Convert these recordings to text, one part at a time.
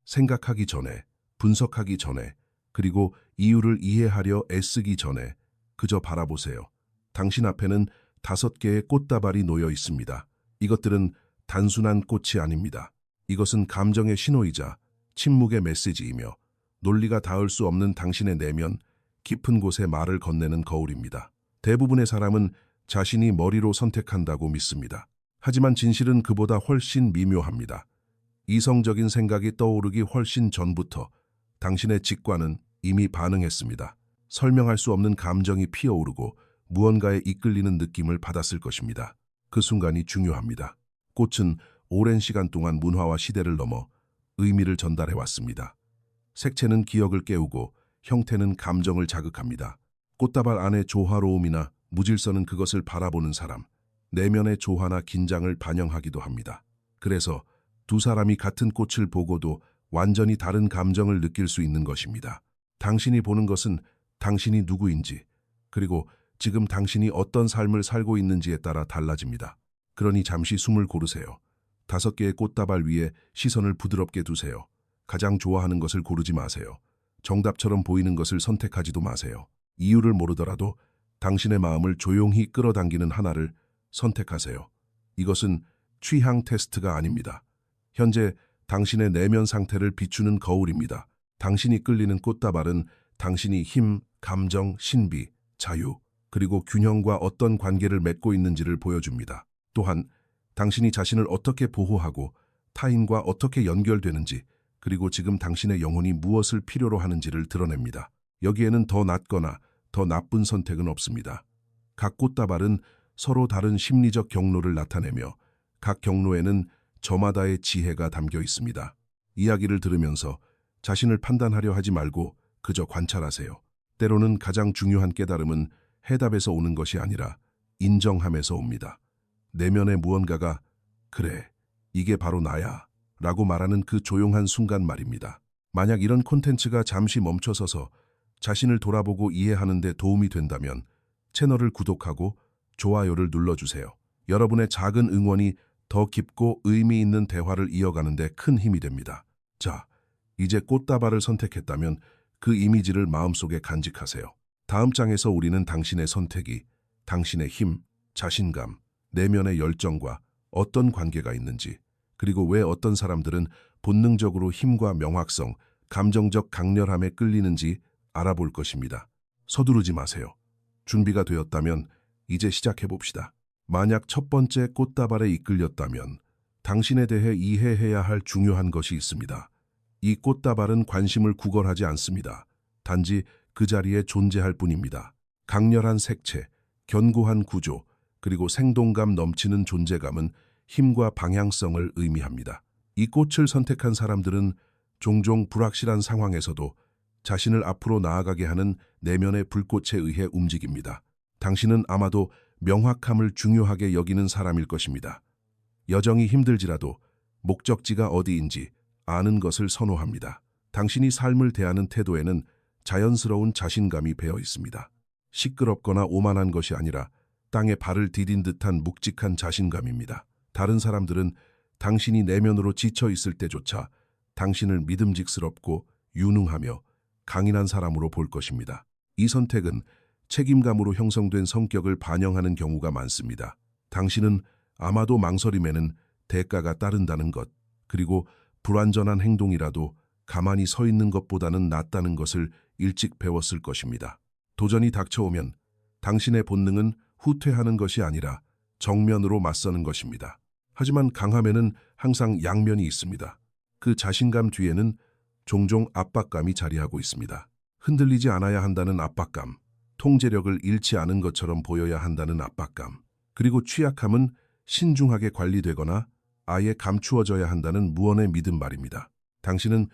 생각하기 전에, 분석하기 전에, 그리고 이유를 이해하려 애쓰기 전에 그저 바라보세요. 당신 앞에는 5개의 꽃다발이 놓여 있습니다. 이것들은 단순한 꽃이 아닙니다. 이것은 감정의 신호이자 침묵의 메시지이며 논리가 닿을 수 없는 당신의 내면, 깊은 곳에 말을 건네는 거울입니다. 대부분의 사람은 자신이 머리로 선택한다고 믿습니다. 하지만 진실은 그보다 훨씬 미묘합니다. 이성적인 생각이 떠오르기 훨씬 전부터 당신의 직관은 이미 반응했습니다. 설명할 수 없는 감정이 피어오르고 무언가에 이끌리는 느낌을 받았을 것입니다. 그 순간이 중요합니다. 꽃은 오랜 시간 동안 문화와 시대를 넘어 의미를 전달해 왔습니다. 색채는 기억을 깨우고 형태는 감정을 자극합니다. 꽃다발 안의 조화로움이나 무질서는 그것을 바라보는 사람, 내면의 조화나 긴장을 반영하기도 합니다. 그래서 두 사람이 같은 꽃을 보고도 완전히 다른 감정을 느낄 수 있는 것입니다. 당신이 보는 것은 당신이 누구인지, 그리고 지금 당신이 어떤 삶을 살고 있는지에 따라 달라집니다. 그러니 잠시 숨을 고르세요. 5개의 꽃다발 위에 시선을 부드럽게 두세요. 가장 좋아하는 것을 고르지 마세요. 정답처럼 보이는 것을 선택하지도 마세요. 이유를 모르더라도 당신의 마음을 조용히 끌어당기는 하나를 선택하세요. 이것은 취향 테스트가 아닙니다. 현재 당신의 내면 상태를 비추는 거울입니다. 당신이 끌리는 꽃다발은 당신이 힘, 감정, 신비, 자유, 그리고 균형과 어떤 관계를 맺고 있는지를 보여줍니다. 또한 당신이 자신을 어떻게 보호하고 타인과 어떻게 연결되는지, 그리고 지금 당신의 영혼이 무엇을 필요로 하는지를 드러냅니다. 여기에는 더 낫거나 더 나쁜 선택은 없습니다. 각 꽃다발은 서로 다른 심리적 경로를 나타내며 각 경로에는 저마다의 지혜가 담겨 있습니다. 이야기를 들으면서 자신을 판단하려 하지 말고 그저 관찰하세요. 때로는 가장 중요한 깨달음은 해답에서 오는 것이 아니라 인정함에서 옵니다. 내면의 무언가가 그래, 이게 바로 나야 라고 말하는 그 조용한 순간 말입니다. 만약 이런 콘텐츠가 잠시 멈춰서서 자신을 돌아보고 이해하는 데 도움이 된다면 채널을 구독하고 좋아요를 눌러주세요. 여러분의 작은 응원이 더 깊고 의미 있는 대화를 이어가는 데 큰 힘이 됩니다. 자, 이제 꽃다발을 선택했다면 그 이미지를 마음속에 간직하세요. 다음 장에서 우리는 당신의 선택이 당신의 힘, 자신감, 내면의 열정과 어떤 관계가 있는지, 그리고 왜 어떤 사람들은 본능적으로 힘과 명확성, 감정적 강렬함에 끌리는지 알아볼 것입니다. 서두르지 마세요. 준비가 되었다면 이제 시작해봅시다. 만약 첫 번째 꽃다발에 이끌렸다면 당신에 대해 이해해야 할 중요한 것이 있습니다. 이 꽃다발은 관심을 구걸하지 않습니다. 단지 그 자리에 존재할 뿐입니다. 강렬한 색채, 견고한 구조, 그리고 생동감 넘치는 존재감은 힘과 방향성을 의미합니다. 이 꽃을 선택한 사람들은 종종 불확실한 상황에서도 자신을 앞으로 나아가게 하는 내면의 불꽃에 의해 움직입니다. 당신은 아마도 명확함을 중요하게 여기는 사람일 것입니다. 여정이 힘들지라도 목적지가 어디인지 아는 것을 선호합니다. 당신이 삶을 대하는 태도에는 자연스러운 자신감이 배어 있습니다. 시끄럽거나 오만한 것이 아니라 땅에 발을 디딘 듯한 묵직한 자신감입니다. 다른 사람들은 당신이 내면으로 지쳐 있을 때조차 당신을 믿음직스럽고 유능하며 강인한 사람으로 볼 것입니다. 이 선택은 책임감으로 형성된 성격을 반영하는 경우가 많습니다. 당신은 아마도 망설임에는 대가가 따른다는 것, 그리고 불완전한 행동이라도 가만히 서 있는 것보다는 낫다는 것을 일찍 배웠을 것입니다. 도전이 닥쳐오면 당신의 본능은 후퇴하는 것이 아니라 정면으로 맞서는 것입니다. 하지만 강함에는 항상 양면이 있습니다. 그 자신감 뒤에는 종종 압박감이 자리하고 있습니다. 흔들리지 않아야 한다는 압박감, 통제력을 잃지 않은 것처럼 보여야 한다는 압박감, 그리고 취약함은 신중하게 관리되거나 아예 감추어져야 한다는 무언의 믿음 말입니다. 당신은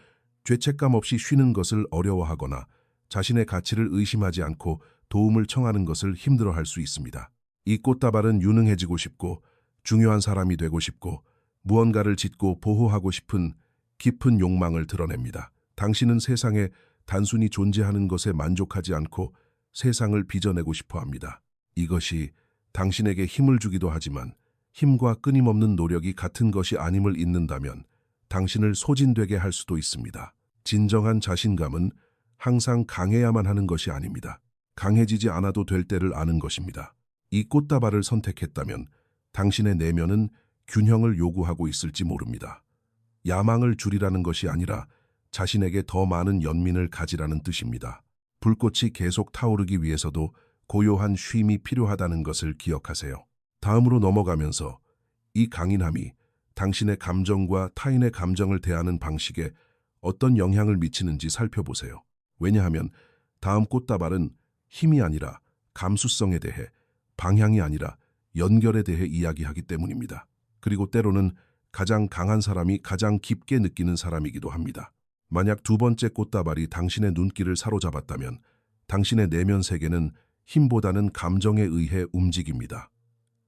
죄책감 없이 쉬는 것을 어려워하거나 자신의 가치를 의심하지 않고 도움을 청하는 것을 힘들어할 수 있습니다. 이 꽃다발은 유능해지고 싶고 중요한 사람이 되고 싶고 무언가를 짓고 보호하고 싶은 깊은 욕망을 드러냅니다. 당신은 세상에 단순히 존재하는 것에 만족하지 않고 세상을 빚어내고 싶어 합니다. 이것이 당신에게 힘을 주기도 하지만 힘과 끊임없는 노력이 같은 것이 아님을 잊는다면 당신을 소진되게 할 수도 있습니다. 진정한 자신감은 항상 강해야만 하는 것이 아닙니다. 강해지지 않아도 될 때를 아는 것입니다. 이 꽃다발을 선택했다면 당신의 내면은 균형을 요구하고 있을지 모릅니다. 야망을 줄이라는 것이 아니라 자신에게 더 많은 연민을 가지라는 뜻입니다. 불꽃이 계속 타오르기 위해서도 고요한 쉼이 필요하다는 것을 기억하세요. 다음으로 넘어가면서 이 강인함이 당신의 감정과 타인의 감정을 대하는 방식에 어떤 영향을 미치는지 살펴보세요. 왜냐하면 다음 꽃다발은 힘이 아니라 감수성에 대해, 방향이 아니라 연결에 대해 이야기하기 때문입니다. 그리고 때로는 가장 강한 사람이 가장 깊게 느끼는 사람이기도 합니다. 만약 두 번째 꽃다발이 당신의 눈길을 사로잡았다면 당신의 내면 세계는 힘보다는 감정에 의해 움직입니다.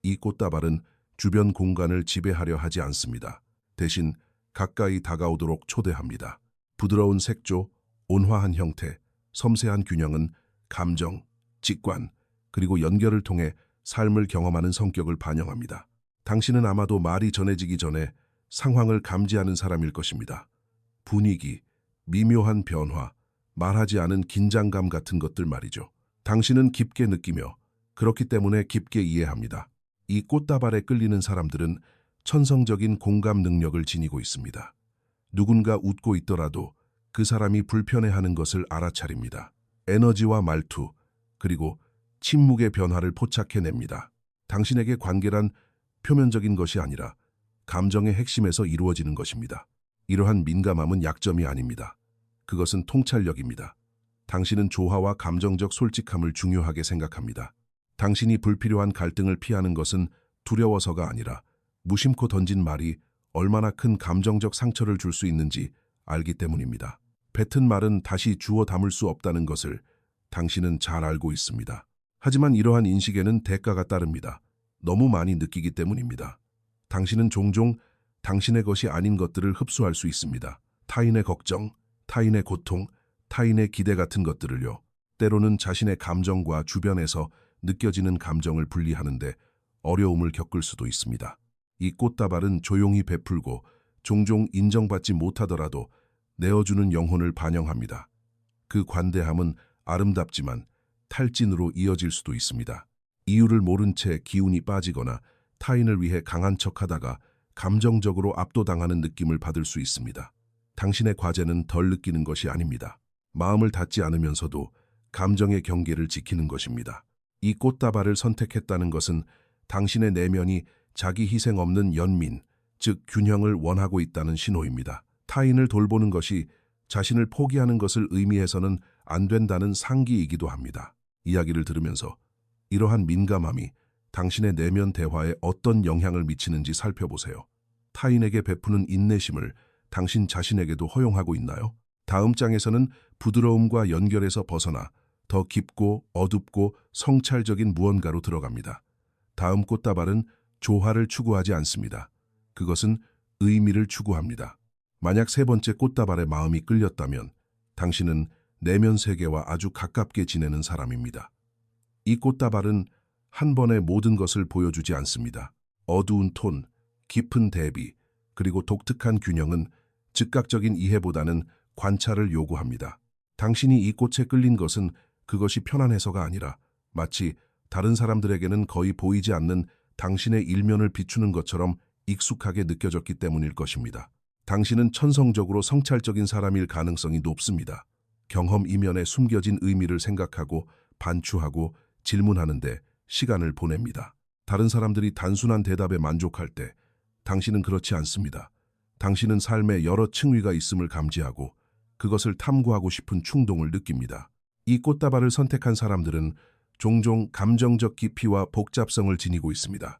이 꽃다발은 주변 공간을 지배하려 하지 않습니다. 대신 가까이 다가오도록 초대합니다. 부드러운 색조, 온화한 형태, 섬세한 균형은 감정, 직관, 그리고 연결을 통해 삶을 경험하는 성격을 반영합니다. 당신은 아마도 말이 전해지기 전에 상황을 감지하는 사람일 것입니다. 분위기, 미묘한 변화, 말하지 않은 긴장감 같은 것들 말이죠. 당신은 깊게 느끼며 그렇기 때문에 깊게 이해합니다. 이 꽃다발에 끌리는 사람들은 천성적인 공감 능력을 지니고 있습니다. 누군가 웃고 있더라도 그 사람이 불편해하는 것을 알아차립니다. 에너지와 말투, 그리고 침묵의 변화를 포착해냅니다. 당신에게 관계란 표면적인 것이 아니라 감정의 핵심에서 이루어지는 것입니다. 이러한 민감함은 약점이 아닙니다. 그것은 통찰력입니다. 당신은 조화와 감정적 솔직함을 중요하게 생각합니다. 당신이 불필요한 갈등을 피하는 것은 두려워서가 아니라 무심코 던진 말이 얼마나 큰 감정적 상처를 줄 수 있는지 알기 때문입니다. 뱉은 말은 다시 주워 담을 수 없다는 것을 당신은 잘 알고 있습니다. 하지만 이러한 인식에는 대가가 따릅니다. 너무 많이 느끼기 때문입니다. 당신은 종종 당신의 것이 아닌 것들을 흡수할 수 있습니다. 타인의 걱정, 타인의 고통, 타인의 기대 같은 것들을요. 때로는 자신의 감정과 주변에서 느껴지는 감정을 분리하는데 어려움을 겪을 수도 있습니다. 이 꽃다발은 조용히 베풀고 종종 인정받지 못하더라도 내어주는 영혼을 반영합니다. 그 관대함은 아름답지만 탈진으로 이어질 수도 있습니다. 이유를 모른 채 기운이 빠지거나 타인을 위해 강한 척하다가 감정적으로 압도당하는 느낌을 받을 수 있습니다. 당신의 과제는 덜 느끼는 것이 아닙니다. 마음을 닫지 않으면서도 감정의 경계를 지키는 것입니다. 이 꽃다발을 선택했다는 것은 당신의 내면이 자기 희생 없는 연민, 즉 균형을 원하고 있다는 신호입니다. 타인을 돌보는 것이 자신을 포기하는 것을 의미해서는 안 된다는 상기이기도 합니다. 이야기를 들으면서 이러한 민감함이 당신의 내면 대화에 어떤 영향을 미치는지 살펴보세요. 타인에게 베푸는 인내심을 당신 자신에게도 허용하고 있나요? 다음 장에서는 부드러움과 연결에서 벗어나 더 깊고 어둡고 성찰적인 무언가로 들어갑니다. 다음 꽃다발은 조화를 추구하지 않습니다. 그것은 의미를 추구합니다. 만약 세 번째 꽃다발에 마음이 끌렸다면 당신은 내면 세계와 아주 가깝게 지내는 사람입니다. 이 꽃다발은 한 번에 모든 것을 보여주지 않습니다. 어두운 톤, 깊은 대비, 그리고 독특한 균형은 즉각적인 이해보다는 관찰을 요구합니다. 당신이 이 꽃에 끌린 것은 그것이 편안해서가 아니라 마치 다른 사람들에게는 거의 보이지 않는 당신의 일면을 비추는 것처럼 익숙하게 느껴졌기 때문일 것입니다. 당신은 천성적으로 성찰적인 사람일 가능성이 높습니다. 경험 이면에 숨겨진 의미를 생각하고 반추하고 질문하는데 시간을 보냅니다. 다른 사람들이 단순한 대답에 만족할 때 당신은 그렇지 않습니다. 당신은 삶에 여러 층위가 있음을 감지하고 그것을 탐구하고 싶은 충동을 느낍니다. 이 꽃다발을 선택한 사람들은 종종 감정적 깊이와 복잡성을 지니고 있습니다.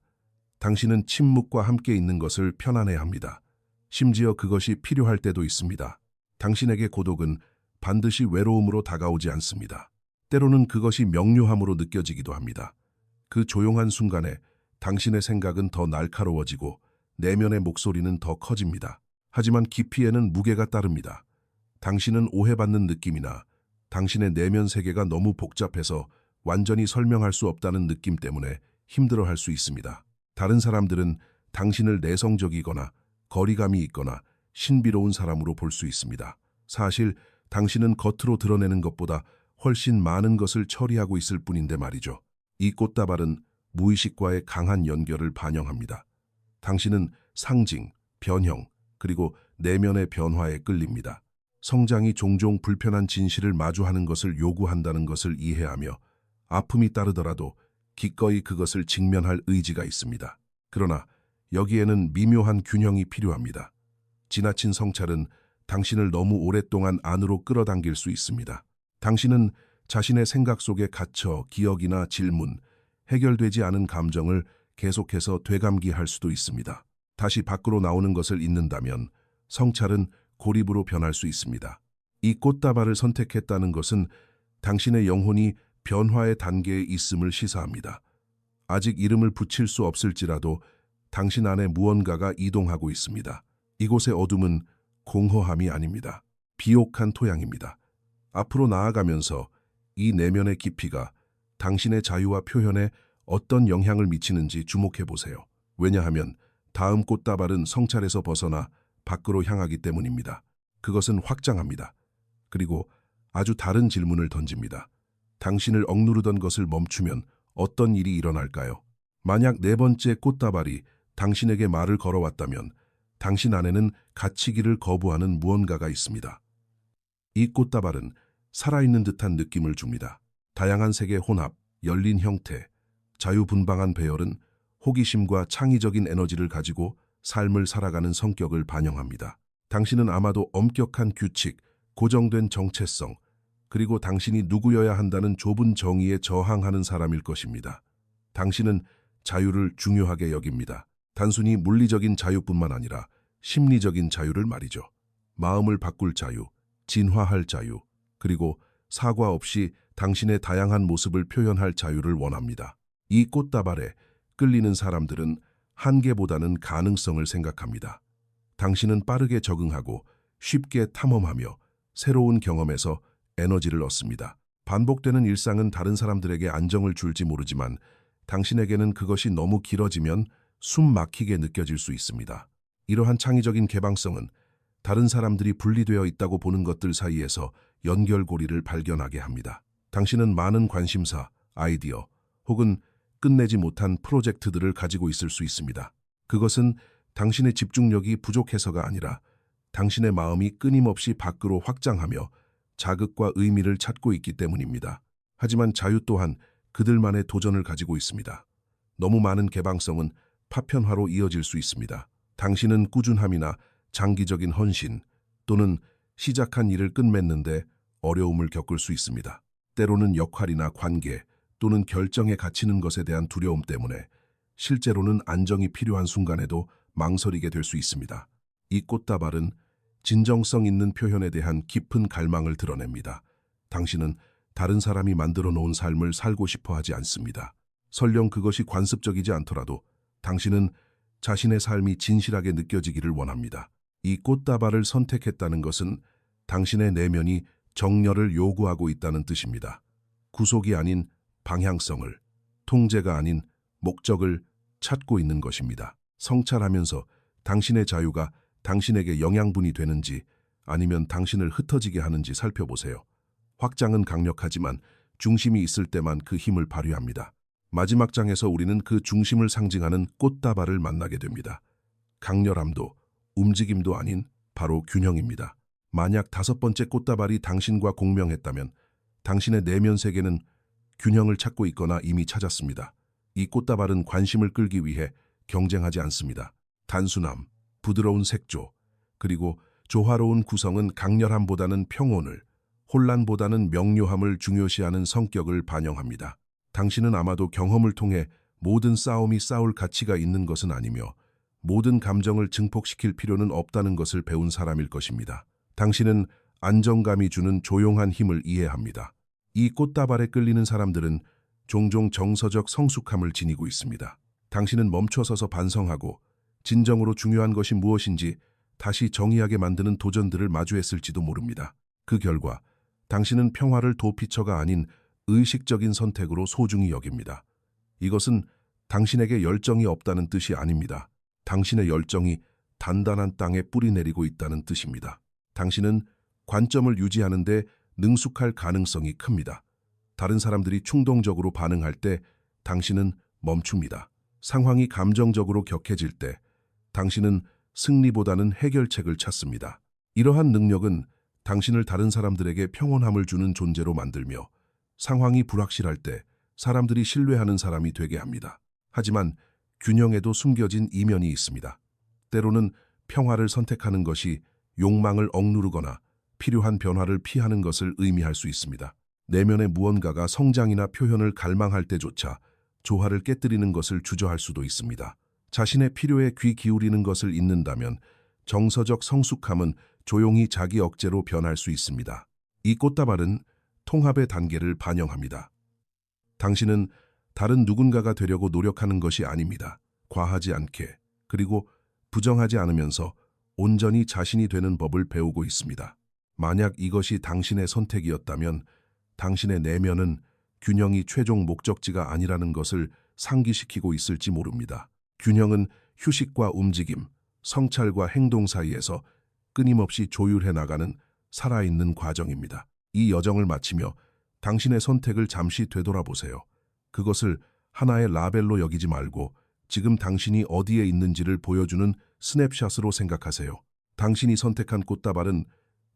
당신은 침묵과 함께 있는 것을 편안해합니다. 심지어 그것이 필요할 때도 있습니다. 당신에게 고독은 반드시 외로움으로 다가오지 않습니다. 때로는 그것이 명료함으로 느껴지기도 합니다. 그 조용한 순간에 당신의 생각은 더 날카로워지고 내면의 목소리는 더 커집니다. 하지만 깊이에는 무게가 따릅니다. 당신은 오해받는 느낌이나 당신의 내면 세계가 너무 복잡해서 완전히 설명할 수 없다는 느낌 때문에 힘들어할 수 있습니다. 다른 사람들은 당신을 내성적이거나 거리감이 있거나 신비로운 사람으로 볼 수 있습니다. 사실 당신은 겉으로 드러내는 것보다 훨씬 많은 것을 처리하고 있을 뿐인데 말이죠. 이 꽃다발은 무의식과의 강한 연결을 반영합니다. 당신은 상징, 변형, 그리고 내면의 변화에 끌립니다. 성장이 종종 불편한 진실을 마주하는 것을 요구한다는 것을 이해하며 아픔이 따르더라도 기꺼이 그것을 직면할 의지가 있습니다. 그러나 여기에는 미묘한 균형이 필요합니다. 지나친 성찰은 당신을 너무 오랫동안 안으로 끌어당길 수 있습니다. 당신은 자신의 생각 속에 갇혀 기억이나 질문, 해결되지 않은 감정을 계속해서 되감기할 수도 있습니다. 다시 밖으로 나오는 것을 잊는다면 성찰은 고립으로 변할 수 있습니다. 이 꽃다발을 선택했다는 것은 당신의 영혼이 변화의 단계에 있음을 시사합니다. 아직 이름을 붙일 수 없을지라도 당신 안에 무언가가 이동하고 있습니다. 이곳의 어둠은 공허함이 아닙니다. 비옥한 토양입니다. 앞으로 나아가면서 이 내면의 깊이가 당신의 자유와 표현에 어떤 영향을 미치는지 주목해 보세요. 왜냐하면 다음 꽃다발은 성찰에서 벗어나 밖으로 향하기 때문입니다. 그것은 확장합니다. 그리고 아주 다른 질문을 던집니다. 당신을 억누르던 것을 멈추면 어떤 일이 일어날까요? 만약 네 번째 꽃다발이 당신에게 말을 걸어왔다면 당신 안에는 갇히기를 거부하는 무언가가 있습니다. 이 꽃다발은 살아있는 듯한 느낌을 줍니다. 다양한 색의 혼합, 열린 형태, 자유분방한 배열은 호기심과 창의적인 에너지를 가지고 삶을 살아가는 성격을 반영합니다. 당신은 아마도 엄격한 규칙, 고정된 정체성, 그리고 당신이 누구여야 한다는 좁은 정의에 저항하는 사람일 것입니다. 당신은 자유를 중요하게 여깁니다. 단순히 물리적인 자유뿐만 아니라 심리적인 자유를 말이죠. 마음을 바꿀 자유, 진화할 자유, 그리고 사과 없이 당신의 다양한 모습을 표현할 자유를 원합니다. 이 꽃다발에 끌리는 사람들은 한계보다는 가능성을 생각합니다. 당신은 빠르게 적응하고 쉽게 탐험하며 새로운 경험에서 에너지를 얻습니다. 반복되는 일상은 다른 사람들에게 안정을 줄지 모르지만 당신에게는 그것이 너무 길어지면 숨 막히게 느껴질 수 있습니다. 이러한 창의적인 개방성은 다른 사람들이 분리되어 있다고 보는 것들 사이에서 연결고리를 발견하게 합니다. 당신은 많은 관심사, 아이디어, 혹은 끝내지 못한 프로젝트들을 가지고 있을 수 있습니다. 그것은 당신의 집중력이 부족해서가 아니라 당신의 마음이 끊임없이 밖으로 확장하며 자극과 의미를 찾고 있기 때문입니다. 하지만 자유 또한 그들만의 도전을 가지고 있습니다. 너무 많은 개방성은 파편화로 이어질 수 있습니다. 당신은 꾸준함이나 장기적인 헌신 또는 시작한 일을 끝맺는데 어려움을 겪을 수 있습니다. 때로는 역할이나 관계 또는 결정에 갇히는 것에 대한 두려움 때문에 실제로는 안정이 필요한 순간에도 망설이게 될 수 있습니다. 이 꽃다발은 진정성 있는 표현에 대한 깊은 갈망을 드러냅니다. 당신은 다른 사람이 만들어 놓은 삶을 살고 싶어 하지 않습니다. 설령 그것이 관습적이지 않더라도 당신은 자신의 삶이 진실하게 느껴지기를 원합니다. 이 꽃다발을 선택했다는 것은 당신의 내면이 정열을 요구하고 있다는 뜻입니다. 구속이 아닌 방향성을, 통제가 아닌 목적을 찾고 있는 것입니다. 성찰하면서 당신의 자유가 당신에게 영양분이 되는지 아니면 당신을 흩어지게 하는지 살펴보세요. 확장은 강력하지만 중심이 있을 때만 그 힘을 발휘합니다. 마지막 장에서 우리는 그 중심을 상징하는 꽃다발을 만나게 됩니다. 강렬함도 움직임도 아닌 바로 균형입니다. 만약 다섯 번째 꽃다발이 당신과 공명했다면 당신의 내면 세계는 균형을 찾고 있거나 이미 찾았습니다. 이 꽃다발은 관심을 끌기 위해 경쟁하지 않습니다. 단순함, 부드러운 색조, 그리고 조화로운 구성은 강렬함보다는 평온을, 혼란보다는 명료함을 중요시하는 성격을 반영합니다. 당신은 아마도 경험을 통해 모든 싸움이 싸울 가치가 있는 것은 아니며 모든 감정을 증폭시킬 필요는 없다는 것을 배운 사람일 것입니다. 당신은 안정감이 주는 조용한 힘을 이해합니다. 이 꽃다발에 끌리는 사람들은 종종 정서적 성숙함을 지니고 있습니다. 당신은 멈춰서서 반성하고 진정으로 중요한 것이 무엇인지 다시 정의하게 만드는 도전들을 마주했을지도 모릅니다. 그 결과 당신은 평화를 도피처가 아닌 의식적인 선택으로 소중히 여깁니다. 이것은 당신에게 열정이 없다는 뜻이 아닙니다. 당신의 열정이 단단한 땅에 뿌리 내리고 있다는 뜻입니다. 당신은 관점을 유지하는데 능숙할 가능성이 큽니다. 다른 사람들이 충동적으로 반응할 때 당신은 멈춥니다. 상황이 감정적으로 격해질 때 당신은 승리보다는 해결책을 찾습니다. 이러한 능력은 당신을 다른 사람들에게 평온함을 주는 존재로 만들며 상황이 불확실할 때 사람들이 신뢰하는 사람이 되게 합니다. 하지만 균형에도 숨겨진 이면이 있습니다. 때로는 평화를 선택하는 것이 욕망을 억누르거나 필요한 변화를 피하는 것을 의미할 수 있습니다. 내면의 무언가가 성장이나 표현을 갈망할 때조차 조화를 깨뜨리는 것을 주저할 수도 있습니다. 자신의 필요에 귀 기울이는 것을 잊는다면 정서적 성숙함은 조용히 자기 억제로 변할 수 있습니다. 이 꽃다발은 통합의 단계를 반영합니다. 당신은 다른 누군가가 되려고 노력하는 것이 아닙니다. 과하지 않게, 그리고 부정하지 않으면서 온전히 자신이 되는 법을 배우고 있습니다. 만약 이것이 당신의 선택이었다면 당신의 내면은 균형이 최종 목적지가 아니라는 것을 상기시키고 있을지 모릅니다. 균형은 휴식과 움직임, 성찰과 행동 사이에서 끊임없이 조율해 나가는 살아있는 과정입니다. 이 여정을 마치며 당신의 선택을 잠시 되돌아보세요. 그것을 하나의 라벨로 여기지 말고 지금 당신이 어디에 있는지를 보여주는 스냅샷으로 생각하세요. 당신이 선택한 꽃다발은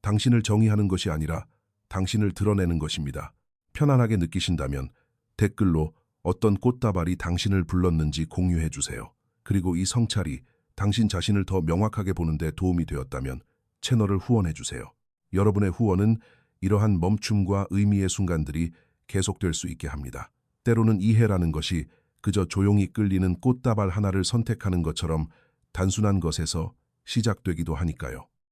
당신을 정의하는 것이 아니라 당신을 드러내는 것입니다. 편안하게 느끼신다면 댓글로 어떤 꽃다발이 당신을 불렀는지 공유해 주세요. 그리고 이 성찰이 당신 자신을 더 명확하게 보는 데 도움이 되었다면 채널을 후원해 주세요. 여러분의 후원은 이러한 멈춤과 의미의 순간들이 계속될 수 있게 합니다. 때로는 이해라는 것이 그저 조용히 끌리는 꽃다발 하나를 선택하는 것처럼 단순한 것에서 시작되기도 하니까요.